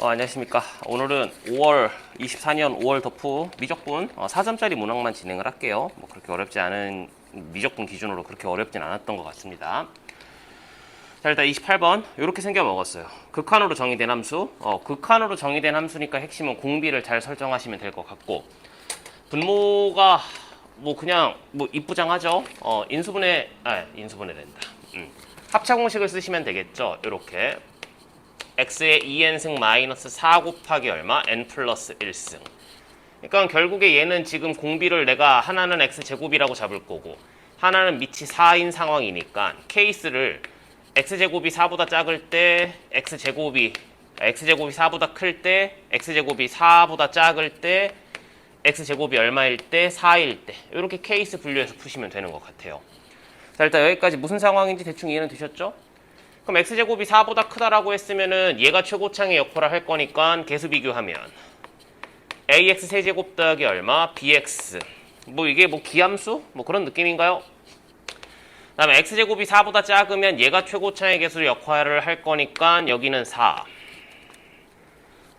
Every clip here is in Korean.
안녕하십니까. 오늘은 24년 5월 덕후 미적분 4점짜리 문항만 진행을 할게요. 뭐 그렇게 어렵지 않은 미적분 기준으로 그렇게 어렵진 않았던 것 같습니다. 자, 일단 28번 이렇게 생겨 먹었어요. 극한으로 정의된 함수. 극한으로 정의된 함수니까 핵심은 공비를 잘 설정하시면 될 것 같고, 분모가 뭐 그냥 뭐 이쁘장하죠. 인수분해 된다. 합차 공식을 쓰시면 되겠죠. 이렇게 x의 2n승 마이너스 4 곱하기 얼마? n 플러스 1승. 그러니까 결국에 얘는 지금 공비를 내가 하나는 x제곱이라고 잡을 거고 하나는 밑이 4인 상황이니까 케이스를 x제곱이 4보다 작을 때 x제곱이 4보다 클 때 x제곱이 4보다 작을 때 x제곱이 얼마일 때 4일 때 이렇게 케이스 분류해서 푸시면 되는 것 같아요. 자, 일단 여기까지 무슨 상황인지 대충 이해는 되셨죠? 그럼 x제곱이 4보다 크다라고 했으면은 얘가 최고창의 역할을 할 거니까 계수 비교하면 ax 세제곱 더하기 얼마? bx. 뭐 이게 뭐 기함수? 뭐 그런 느낌인가요? 다음에 x제곱이 4보다 작으면 얘가 최고창의 계수 역할을 할 거니까 여기는 4.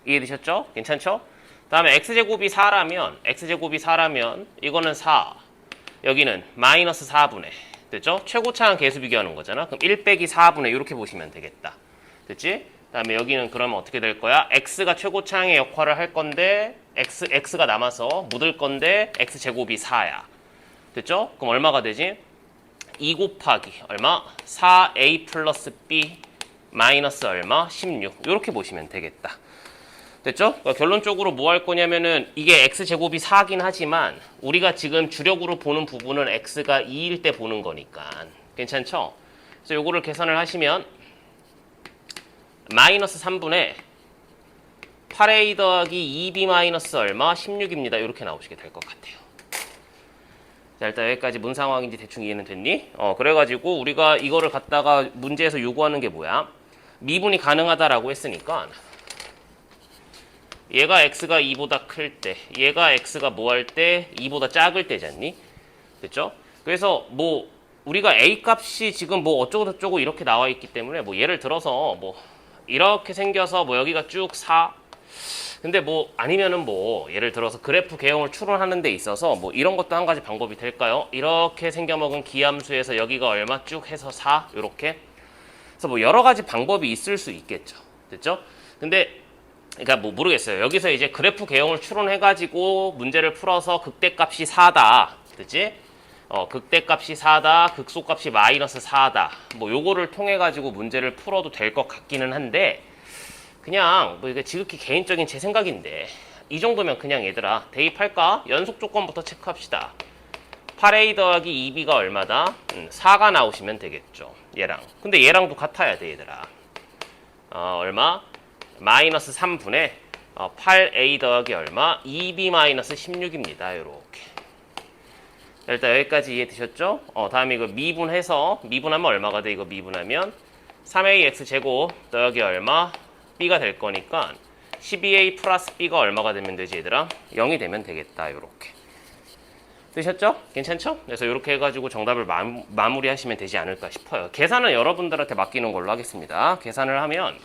이해되셨죠? 괜찮죠? 다음에 x제곱이 4라면 이거는 4. 여기는 마이너스 4분의. 됐죠? 최고차항 계수 비교하는 거잖아. 그럼 1 빼기 4분의 이렇게 보시면 되겠다. 됐지? 다음에 여기는 그러면 어떻게 될 거야? x가 최고차항의 역할을 할 건데 x가 남아서 묻을 건데 x제곱이 4야. 됐죠? 그럼 얼마가 되지? 2 곱하기 얼마? 4a 플러스 b 마이너스 얼마? 16. 이렇게 보시면 되겠다. 됐죠? 그러니까 결론적으로 뭐 할 거냐면은 이게 x제곱이 4긴 하지만 우리가 지금 주력으로 보는 부분은 x가 2일 때 보는 거니까 괜찮죠? 그래서 요거를 계산을 하시면 마이너스 3분의 8a 더하기 2b 마이너스 얼마? 16입니다. 이렇게 나오시게 될 것 같아요. 자, 일단 여기까지 뭔 상황인지 대충 이해는 됐니? 그래가지고 우리가 이거를 갖다가 문제에서 요구하는 게 뭐야? 미분이 가능하다라고 했으니까 얘가 x가 2보다 클 때, 얘가 x가 뭐 할 때? 2보다 작을 때잖니? 됐죠? 그래서 뭐 우리가 a 값이 지금 뭐 어쩌고저쩌고 이렇게 나와 있기 때문에 뭐 예를 들어서 뭐 이렇게 생겨서 뭐 여기가 쭉 4. 근데 뭐 아니면은 뭐 예를 들어서 그래프 개형을 추론하는 데 있어서 뭐 이런 것도 한 가지 방법이 될까요? 이렇게 생겨먹은 기함수에서 여기가 얼마 쭉 해서 4 이렇게. 그래서 뭐 여러 가지 방법이 있을 수 있겠죠. 됐죠? 근데 그러니까 뭐 모르겠어요. 여기서 이제 그래프 개형을 추론해가지고 문제를 풀어서 극대값이 4다. 됐지? 극대값이 4다. 극소값이 마이너스 4다. 뭐 요거를 통해가지고 문제를 풀어도 될 것 같기는 한데 그냥 뭐 이게 지극히 개인적인 제 생각인데 이 정도면 그냥 얘들아 대입할까? 연속 조건부터 체크합시다. 8a 더하기 2b가 얼마다? 4가 나오시면 되겠죠. 얘랑. 근데 얘랑도 같아야 돼 얘들아. 얼마? 마이너스 3분의 8a 더하기 얼마? 2b 마이너스 16입니다. 요렇게. 일단 여기까지 이해되셨죠? 다음에 이거 미분하면 얼마가 돼? 이거 미분하면 3ax 제곱 더하기 얼마? b가 될 거니까 12a 플러스 b가 얼마가 되면 되지 얘들아? 0이 되면 되겠다. 요렇게. 되셨죠? 괜찮죠? 그래서 이렇게 해가지고 정답을 마무리하시면 되지 않을까 싶어요. 계산은 여러분들한테 맡기는 걸로 하겠습니다. 계산을 하면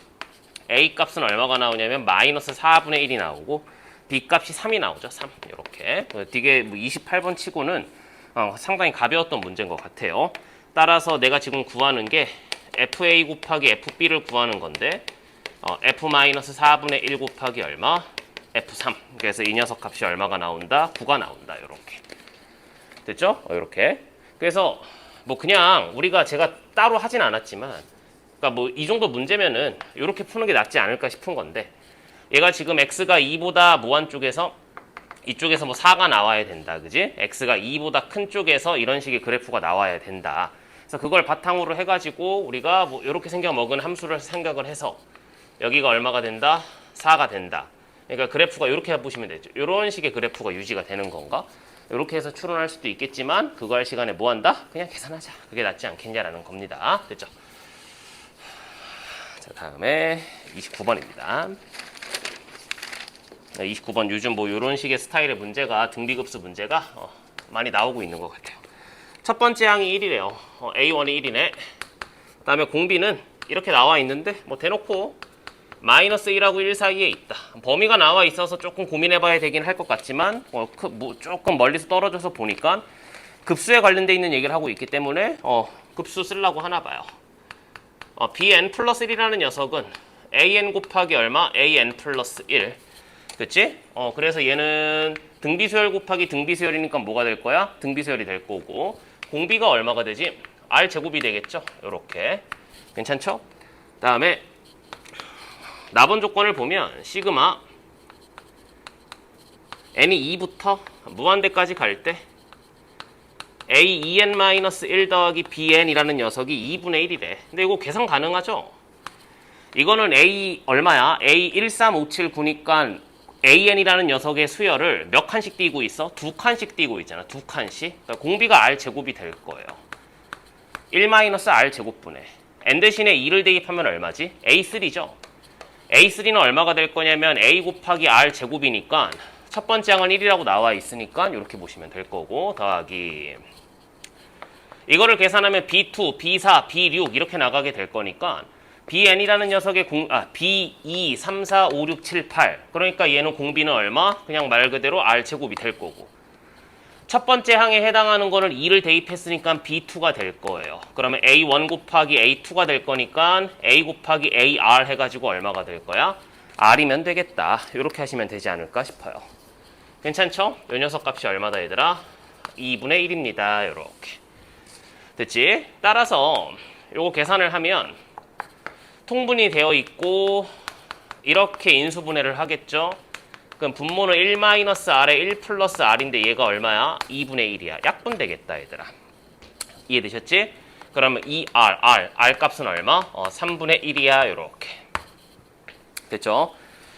a 값은 얼마가 나오냐면 마이너스 4분의 1이 나오고 b 값이 3이 나오죠. 3 이렇게. 되게 28번 치고는 상당히 가벼웠던 문제인 것 같아요. 따라서 내가 지금 구하는 게 fa 곱하기 fb를 구하는 건데 f 마이너스 4분의 1 곱하기 얼마? f3. 그래서 이 녀석 값이 얼마가 나온다? 9가 나온다. 이렇게. 됐죠? 이렇게. 그래서 뭐 그냥 제가 따로 하진 않았지만 그러니까 뭐 이 정도 문제면은 이렇게 푸는 게 낫지 않을까 싶은 건데 얘가 지금 x가 2보다 무한 쪽에서 이쪽에서 뭐 4가 나와야 된다. 그지? x가 2보다 큰 쪽에서 이런 식의 그래프가 나와야 된다. 그래서 그걸 바탕으로 해가지고 우리가 뭐 이렇게 생겨 먹은 함수를 생각을 해서 여기가 얼마가 된다? 4가 된다. 그러니까 그래프가 이렇게 보시면 되죠. 이런 식의 그래프가 유지가 되는 건가? 이렇게 해서 추론할 수도 있겠지만 그거 할 시간에 뭐 한다? 그냥 계산하자. 그게 낫지 않겠냐라는 겁니다. 됐죠? 자, 다음에 29번입니다. 29번 요즘 뭐 이런 식의 스타일의 문제가 등비급수 문제가 많이 나오고 있는 것 같아요. 첫 번째 항이 1이래요. A1이 1이네. 그 다음에 공비는 이렇게 나와 있는데 뭐 대놓고 마이너스 1하고 1 사이에 있다. 범위가 나와 있어서 조금 고민해봐야 되긴 할 것 같지만 조금 멀리서 떨어져서 보니까 급수에 관련돼 있는 얘기를 하고 있기 때문에 급수 쓰려고 하나 봐요. bn 플러스 1이라는 녀석은 an 곱하기 얼마? an 플러스 1. 그치? 그래서 얘는 등비수열 곱하기 등비수열이니까 뭐가 될 거야? 등비수열이 될 거고, 공비가 얼마가 되지? r 제곱이 되겠죠? 요렇게. 괜찮죠? 다음에 나번 조건을 보면 시그마 n이 2부터 무한대까지 갈 때 a2n-1 더하기 bn이라는 녀석이 2분의 1이래. 근데 이거 계산 가능하죠? 이거는 a 얼마야? a 13579니까 an이라는 녀석의 수열을 몇 칸씩 띄고 있어? 2칸씩 띄고 있잖아. 2칸씩. 그러니까 공비가 r 제곱이 될 거예요. 1-r 제곱분의 n 대신에 2를 대입하면 얼마지? a3죠. a3는 얼마가 될 거냐면 a 곱하기 r 제곱이니까 첫 번째 항은 1이라고 나와 있으니까 이렇게 보시면 될 거고, 더하기 이거를 계산하면 b2, b4, b6 이렇게 나가게 될 거니까 bn이라는 녀석의 b2, 3, 4, 5, 6, 7, 8 그러니까 얘는 공비는 얼마? 그냥 말 그대로 r 제곱이 될 거고, 첫 번째 항에 해당하는 거는 2를 대입했으니까 b2가 될 거예요. 그러면 a1 곱하기 a2가 될 거니까 a 곱하기 ar 해가지고 얼마가 될 거야? r이면 되겠다. 이렇게 하시면 되지 않을까 싶어요. 괜찮죠? 이 녀석 값이 얼마다 얘들아? 2분의 1입니다. 이렇게 됐지? 따라서 요거 계산을 하면 통분이 되어 있고 이렇게 인수분해를 하겠죠? 그럼 분모는 1-r에 1 플러스 r인데 얘가 얼마야? 2분의 1이야. 약분되겠다 얘들아. 이해되셨지? 그러면 2r, r 값은 얼마? 3분의 1이야. 요렇게 됐죠?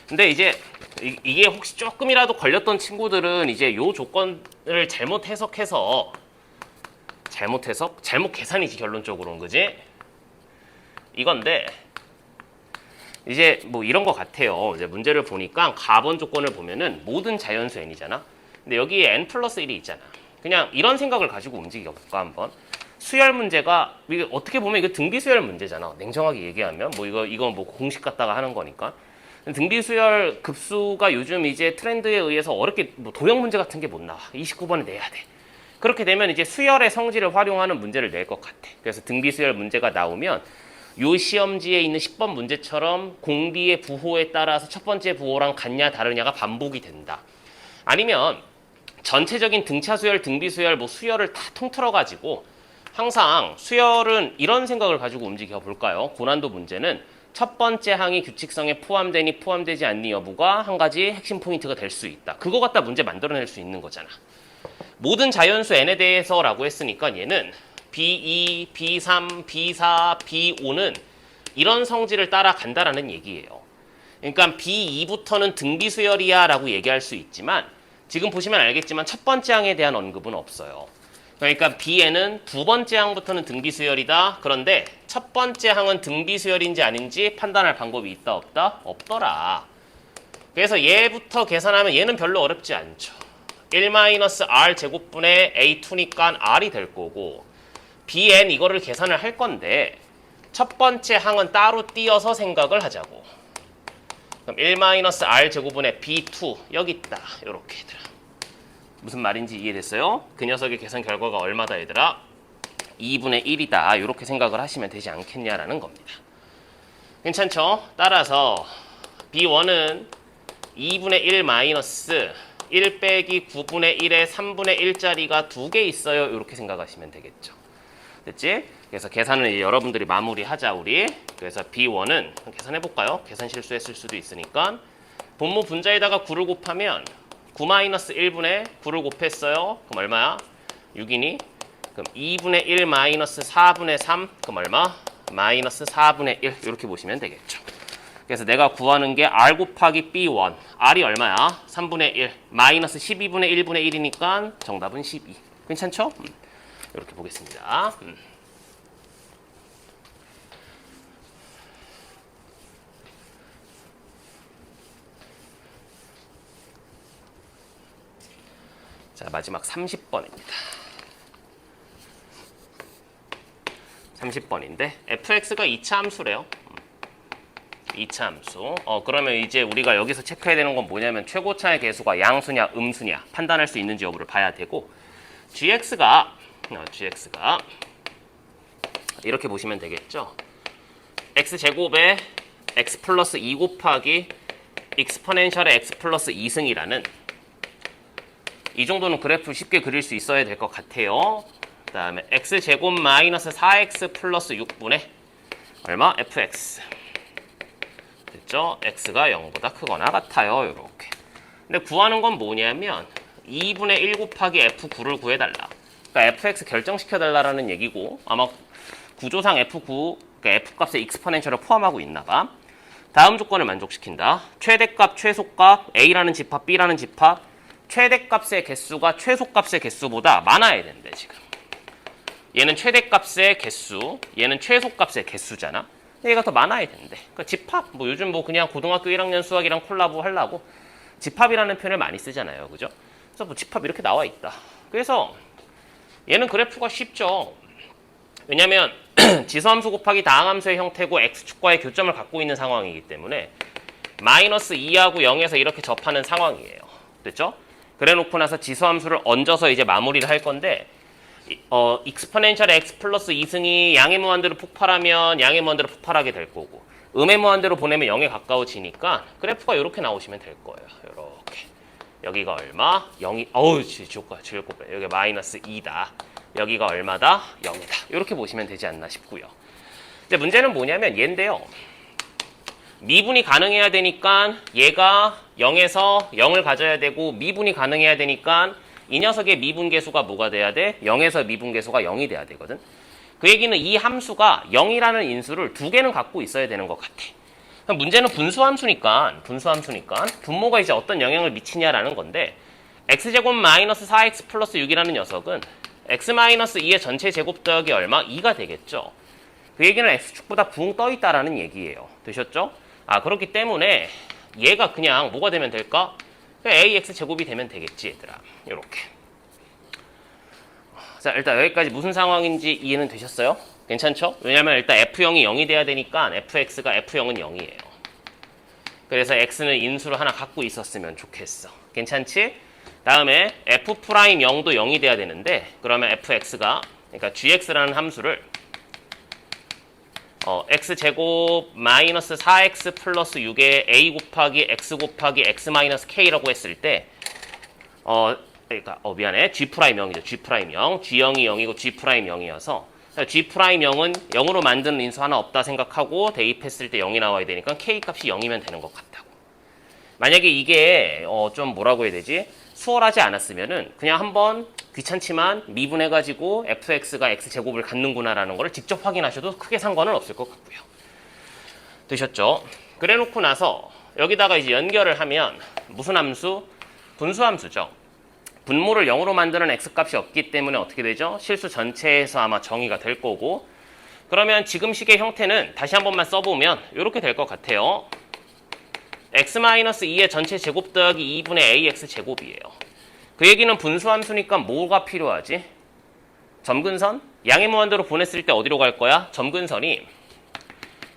근데 이제 이게 혹시 조금이라도 걸렸던 친구들은 이제 요 조건을 잘못 해석해서 잘못 계산이지 결론적으로는. 그지? 이건데 이제 뭐 이런 거 같아요. 이제 문제를 보니까 가번 조건을 보면은 모든 자연수 n이잖아. 근데 여기에 n 플러스 1이 있잖아. 그냥 이런 생각을 가지고 움직여볼까 한번. 수열 문제가 이게 어떻게 보면 이거 등비수열 문제잖아. 냉정하게 얘기하면 뭐 이거 뭐 공식 갖다가 하는 거니까. 등비수열 급수가 요즘 이제 트렌드에 의해서 어렵게 뭐 도형 문제 같은 게 못 나와. 29번에 내야 돼. 그렇게 되면 이제 수열의 성질을 활용하는 문제를 낼 것 같아. 그래서 등비수열 문제가 나오면 요 시험지에 있는 10번 문제처럼 공비의 부호에 따라서 첫 번째 부호랑 같냐 다르냐가 반복이 된다. 아니면 전체적인 등차 수열, 등비 수열, 뭐 수열을 다 통틀어 가지고 항상 수열은 이런 생각을 가지고 움직여 볼까요? 고난도 문제는 첫 번째 항이 규칙성에 포함되니 포함되지 않니 여부가 한 가지 핵심 포인트가 될 수 있다. 그거 갖다 문제 만들어낼 수 있는 거잖아. 모든 자연수 n에 대해서라고 했으니까 얘는 B2, B3, B4, B5는 이런 성질을 따라간다라는 얘기예요. 그러니까 B2부터는 등비수열이야 라고 얘기할 수 있지만 지금 보시면 알겠지만 첫 번째 항에 대한 언급은 없어요. 그러니까 B에는 두 번째 항부터는 등비수열이다. 그런데 첫 번째 항은 등비수열인지 아닌지 판단할 방법이 있다 없다? 없더라. 그래서 얘부터 계산하면 얘는 별로 어렵지 않죠. 1-r 제곱분의 a2니까 r이 될 거고 bn 이거를 계산을 할 건데 첫 번째 항은 따로 띄어서 생각을 하자고. 그럼 1-r 제곱분의 b2 여기 있다. 요렇게 얘들아. 무슨 말인지 이해됐어요? 그 녀석의 계산 결과가 얼마다 얘들아? 2분의 1이다. 이렇게 생각을 하시면 되지 않겠냐라는 겁니다. 괜찮죠? 따라서 B1은 2분의 1 마이너스 1 빼기 9분의 1에 3분의 1짜리가 두 개 있어요. 이렇게 생각하시면 되겠죠. 됐지? 그래서 계산을 이제 여러분들이 마무리하자 우리. 그래서 B1은 계산해볼까요? 계산 실수했을 수도 있으니까 분모 분자에다가 9를 곱하면 9-1분의 9를 곱했어요. 그럼 얼마야? 6이니? 그럼 2분의 1 마이너스 4분의 3 그럼 얼마? 마이너스 4분의 1 이렇게 보시면 되겠죠. 그래서 내가 구하는 게 R 곱하기 B1 R이 얼마야? 3분의 1 마이너스 12분의 1분의 1이니까 정답은 12. 괜찮죠? 이렇게 보겠습니다. 자, 마지막 30번입니다. 30번인데 fx가 2차 함수래요. 2차 함수. 그러면 이제 우리가 여기서 체크해야 되는 건 뭐냐면 최고차의 개수가 양수냐 음수냐 판단할 수 있는지 여부를 봐야 되고 gx가 이렇게 보시면 되겠죠. x제곱에 x 플러스 2 곱하기 익스포넨셜의 x 플러스 2승이라는 이 정도는 그래프 쉽게 그릴 수 있어야 될 것 같아요. 그 다음에 x제곱 마이너스 4x 플러스 6분의 얼마? fx. 됐죠? x가 0보다 크거나 같아요. 이렇게. 근데 구하는 건 뭐냐면 2분의 1 곱하기 f9를 구해달라. 그러니까 fx 결정시켜달라는 얘기고 아마 구조상 f9, 그러니까 f 값에 익스포넨셜을 포함하고 있나 봐. 다음 조건을 만족시킨다. 최대값, 최소값, a라는 집합, b라는 집합 최대값의 개수가 최소값의 개수보다 많아야 된대 지금. 얘는 최대값의 개수, 얘는 최소값의 개수잖아. 얘가 더 많아야 된대. 그러니까 집합, 뭐 요즘 뭐 그냥 고등학교 1학년 수학이랑 콜라보 하려고 집합이라는 표현을 많이 쓰잖아요. 그죠? 그래서 뭐 집합 이렇게 나와 있다. 그래서 얘는 그래프가 쉽죠. 왜냐면 지수함수 곱하기 다항함수의 형태고 x축과의 교점을 갖고 있는 상황이기 때문에 마이너스 2하고 0에서 이렇게 접하는 상황이에요. 됐죠? 그래 놓고 나서 지수함수를 얹어서 이제 마무리를 할 건데 익스포넨셜 x 플러스 2승이 양의 무한대로 폭발하면 양의 무한대로 폭발하게 될 거고 음의 무한대로 보내면 0에 가까워지니까 그래프가 이렇게 나오시면 될 거예요. 이렇게 여기가 얼마? 0이 어우 즐겁다. 여기 마이너스 2다. 여기가 얼마다? 0이다. 이렇게 보시면 되지 않나 싶고요. 이제 문제는 뭐냐면 얘인데요. 미분이 가능해야 되니까 얘가 0에서 0을 가져야 되고 미분이 가능해야 되니까 이 녀석의 미분계수가 뭐가 돼야 돼? 0에서 미분계수가 0이 돼야 되거든. 그 얘기는 이 함수가 0이라는 인수를 두 개는 갖고 있어야 되는 것 같아. 그럼 문제는 분수함수니까 분모가 이제 어떤 영향을 미치냐라는 건데 x제곱 마이너스 4x 플러스 6이라는 녀석은 x 마이너스 2의 전체 제곱 더하기 얼마? 2가 되겠죠. 그 얘기는 x축보다 붕 떠있다라는 얘기예요. 되셨죠? 그렇기 때문에 얘가 그냥 뭐가 되면 될까? ax 제곱이 되면 되겠지 얘들아. 요렇게. 자, 일단 여기까지 무슨 상황인지 이해는 되셨어요? 괜찮죠? 왜냐면 일단 f0이 0이 돼야 되니까 fx가 f0은 0이에요. 그래서 x는 인수를 하나 갖고 있었으면 좋겠어. 괜찮지? 다음에 f'0도 0이 돼야 되는데 그러면 fx가 그러니까 gx라는 함수를 x제곱 마이너스 4x 플러스 6에 a 곱하기 x 곱하기 x 마이너스 k라고 했을 때 그러니까 미안해. G'0이죠. G'0. G0이 0이고 G'0이어서 G'0은 0으로 만드는 인수 하나 없다 생각하고 대입했을 때 0이 나와야 되니까 k 값이 0이면 되는 것 같다고. 만약에 이게 좀 뭐라고 해야 되지? 수월하지 않았으면은 그냥 한번 귀찮지만 미분해가지고 fx가 x제곱을 갖는구나라는 거를 직접 확인하셔도 크게 상관은 없을 것 같고요. 되셨죠? 그래 놓고 나서 여기다가 이제 연결을 하면 무슨 함수? 분수함수죠. 분모를 0으로 만드는 x값이 없기 때문에 어떻게 되죠? 실수 전체에서 아마 정의가 될 거고 그러면 지금 식의 형태는 다시 한 번만 써보면 이렇게 될 것 같아요. x-2의 전체 제곱 더하기 2분의 ax 제곱이에요. 그 얘기는 분수함수니까 뭐가 필요하지? 점근선? 양의 무한대로 보냈을 때 어디로 갈 거야? 점근선이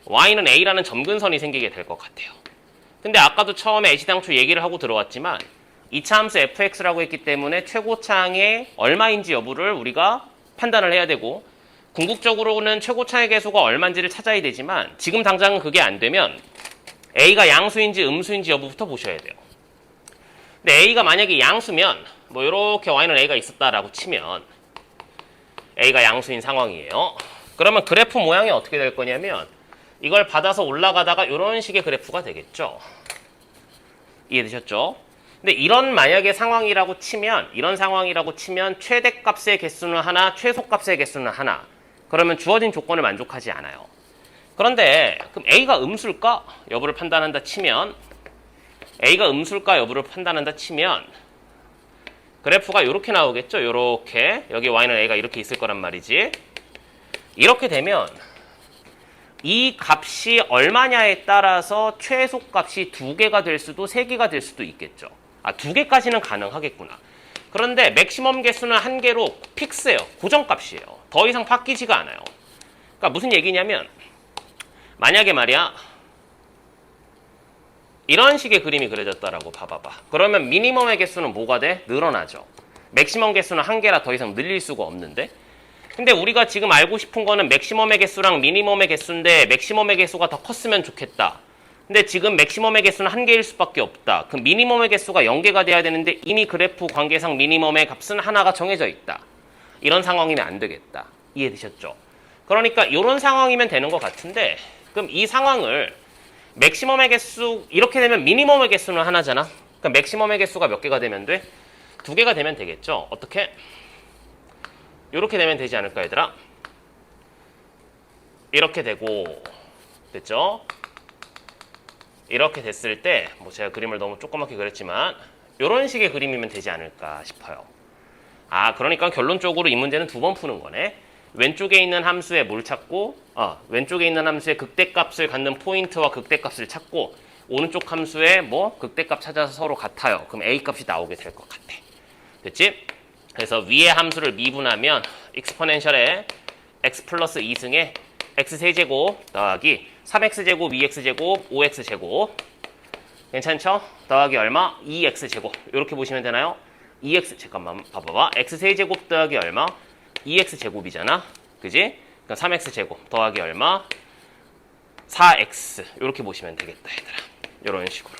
y는 a라는 점근선이 생기게 될 것 같아요. 근데 아까도 처음에 애시당초 얘기를 하고 들어왔지만 2차 함수 fx라고 했기 때문에 최고차항의 얼마인지 여부를 우리가 판단을 해야 되고 궁극적으로는 최고차항의 개수가 얼마인지를 찾아야 되지만 지금 당장은 그게 안 되면 a가 양수인지 음수인지 여부부터 보셔야 돼요. 근데 a가 만약에 양수면 뭐 이렇게 y는 a가 있었다라고 치면 a가 양수인 상황이에요. 그러면 그래프 모양이 어떻게 될 거냐면 이걸 받아서 올라가다가 이런 식의 그래프가 되겠죠. 이해되셨죠? 근데 이런 만약에 상황이라고 치면 이런 상황이라고 치면 최대값의 개수는 하나, 최소값의 개수는 하나. 그러면 주어진 조건을 만족하지 않아요. 그런데 그럼 A가 음수일까? 여부를 판단한다 치면 A가 음수일까? 여부를 판단한다 치면 그래프가 이렇게 나오겠죠? 이렇게 여기 Y는 A가 이렇게 있을 거란 말이지. 이렇게 되면 이 값이 얼마냐에 따라서 최소값이 2개가 될 수도 3개가 될 수도 있겠죠. 2개까지는 가능하겠구나. 그런데 맥시멈 개수는 1개로 픽스예요. 고정값이에요. 더 이상 바뀌지가 않아요. 그러니까 무슨 얘기냐면 만약에 말이야 이런 식의 그림이 그려졌다라고 봐봐봐. 그러면 미니멈의 개수는 뭐가 돼? 늘어나죠. 맥시멈 개수는 한 개라 더 이상 늘릴 수가 없는데. 근데 우리가 지금 알고 싶은 거는 맥시멈의 개수랑 미니멈의 개수인데 맥시멈의 개수가 더 컸으면 좋겠다. 근데 지금 맥시멈의 개수는 한 개일 수밖에 없다. 그럼 미니멈의 개수가 0개가 돼야 되는데 이미 그래프 관계상 미니멈의 값은 하나가 정해져 있다. 이런 상황이면 안 되겠다. 이해되셨죠? 그러니까 이런 상황이면 되는 것 같은데 그럼 이 상황을 맥시멈의 개수 이렇게 되면 미니멈의 개수는 하나잖아. 그럼 맥시멈의 개수가 몇 개가 되면 돼? 2개가 되면 되겠죠. 어떻게? 이렇게 되면 되지 않을까 얘들아? 이렇게 되고 됐죠? 이렇게 됐을 때 뭐 제가 그림을 너무 조그맣게 그렸지만 이런 식의 그림이면 되지 않을까 싶어요. 아 그러니까 결론적으로 이 문제는 2번 푸는 거네. 왼쪽에 있는 함수에 뭘 찾고 왼쪽에 있는 함수의 극대값을 갖는 포인트와 극대값을 찾고 오른쪽 함수에 뭐 극대값 찾아서 서로 같아요. 그럼 A값이 나오게 될 것 같아. 됐지? 그래서 위의 함수를 미분하면 익스포넨셜에 x 플러스 2승에 x세제곱 더하기 3x제곱 2x제곱 5x제곱 괜찮죠? 더하기 얼마? 2x제곱 이렇게 보시면 되나요? 2x 잠깐만 봐봐봐. x세제곱 더하기 얼마? 2x제곱이잖아. 그지? 그럼 3x제곱 더하기 얼마? 4x 이렇게 보시면 되겠다 얘들아. 이런 식으로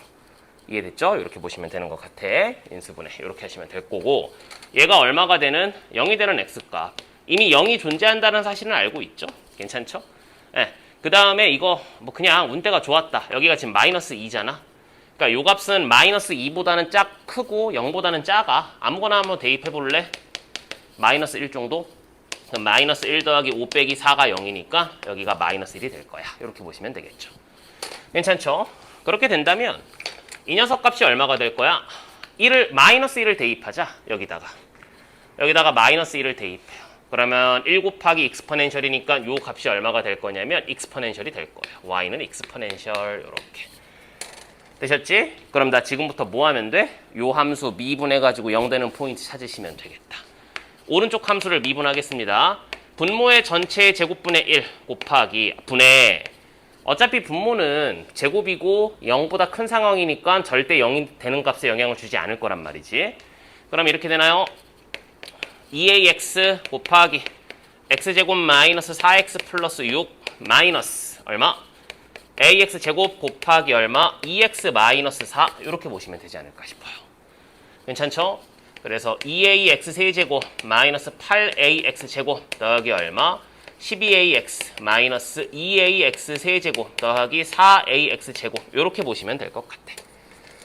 이해됐죠? 이렇게 보시면 되는 것 같아. 인수분해 이렇게 하시면 될 거고 얘가 얼마가 되는 0이 되는 x값 이미 0이 존재한다는 사실은 알고 있죠? 괜찮죠? 예. 그 다음에 이거 뭐 그냥 운대가 좋았다. 여기가 지금 마이너스 2잖아. 그러니까 요 값은 마이너스 2보다는 크고 0보다는 작아. 아무거나 한번 대입해 볼래? 마이너스 1 정도? 그럼 마이너스 1 더하기 5 빼기 4가 0이니까 여기가 마이너스 1이 될 거야. 이렇게 보시면 되겠죠. 괜찮죠? 그렇게 된다면 이 녀석 값이 얼마가 될 거야? 마이너스 1을 대입하자. 여기다가 마이너스 1을 대입해요. 그러면 1 곱하기 익스포넨셜이니까 요 값이 얼마가 될 거냐면 익스포넨셜이 될 거예요. y는 익스포넨셜 이렇게. 되셨지? 그럼 나 지금부터 뭐 하면 돼? 요 함수 미분해가지고 0 되는 포인트 찾으시면 되겠다. 오른쪽 함수를 미분하겠습니다. 분모의 전체의 제곱분의 1 곱하기 분의 어차피 분모는 제곱이고 0보다 큰 상황이니까 절대 0이 되는 값에 영향을 주지 않을 거란 말이지. 그럼 이렇게 되나요? 2ax 곱하기 x제곱 마이너스 4x 플러스 6 마이너스 얼마? ax 제곱 곱하기 얼마? 2x 마이너스 4 이렇게 보시면 되지 않을까 싶어요. 괜찮죠? 그래서 2ax 세제곱 마이너스 8ax 제곱 더하기 얼마? 12ax 마이너스 2ax 세제곱 더하기 4ax 제곱 이렇게 보시면 될 것 같아.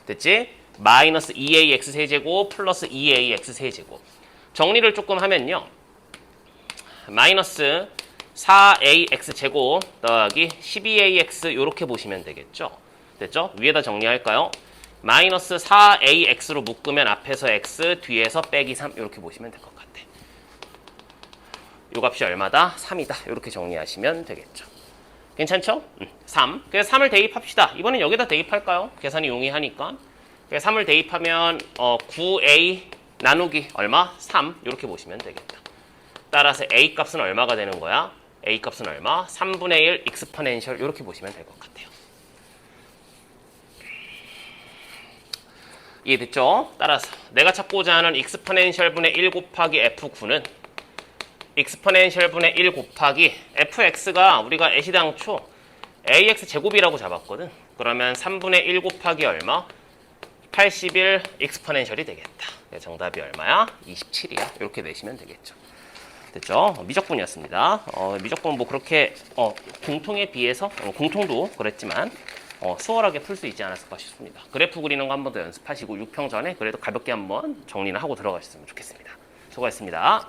됐지? 마이너스 2ax 세제곱 플러스 2ax 세제곱 정리를 조금 하면요. 마이너스 4ax 제곱 더하기 12ax 이렇게 보시면 되겠죠. 됐죠? 위에다 정리할까요? 마이너스 4ax로 묶으면 앞에서 x, 뒤에서 빼기 3 이렇게 보시면 될 것 같아. 요 값이 얼마다? 3이다. 이렇게 정리하시면 되겠죠. 괜찮죠? 3. 그래서 3을 대입합시다. 이번엔 여기다 대입할까요? 계산이 용이하니까. 그래서 3을 대입하면 9a 나누기 얼마? 3 이렇게 보시면 되겠다. 따라서 a 값은 얼마가 되는 거야? a 값은 얼마? 3분의 1 익스포넨셜 이렇게 보시면 될 것 같아요. 이해됐죠? 따라서 내가 찾고자 하는 익스포넨셜 분의 1 곱하기 f9는 익스포넨셜 분의 1 곱하기 fx가 우리가 애시당초 ax 제곱이라고 잡았거든. 그러면 3분의 1 곱하기 얼마? 81 익스포넨셜이 되겠다. 정답이 얼마야? 27이야. 이렇게 내시면 되겠죠. 됐죠? 미적분이었습니다. 미적분 뭐 그렇게 공통에 비해서 공통도 그랬지만 수월하게 풀 수 있지 않았을까 싶습니다. 그래프 그리는 거 한 번 더 연습하시고 6평 전에 그래도 가볍게 한번 정리는 하고 들어가셨으면 좋겠습니다. 수고하셨습니다.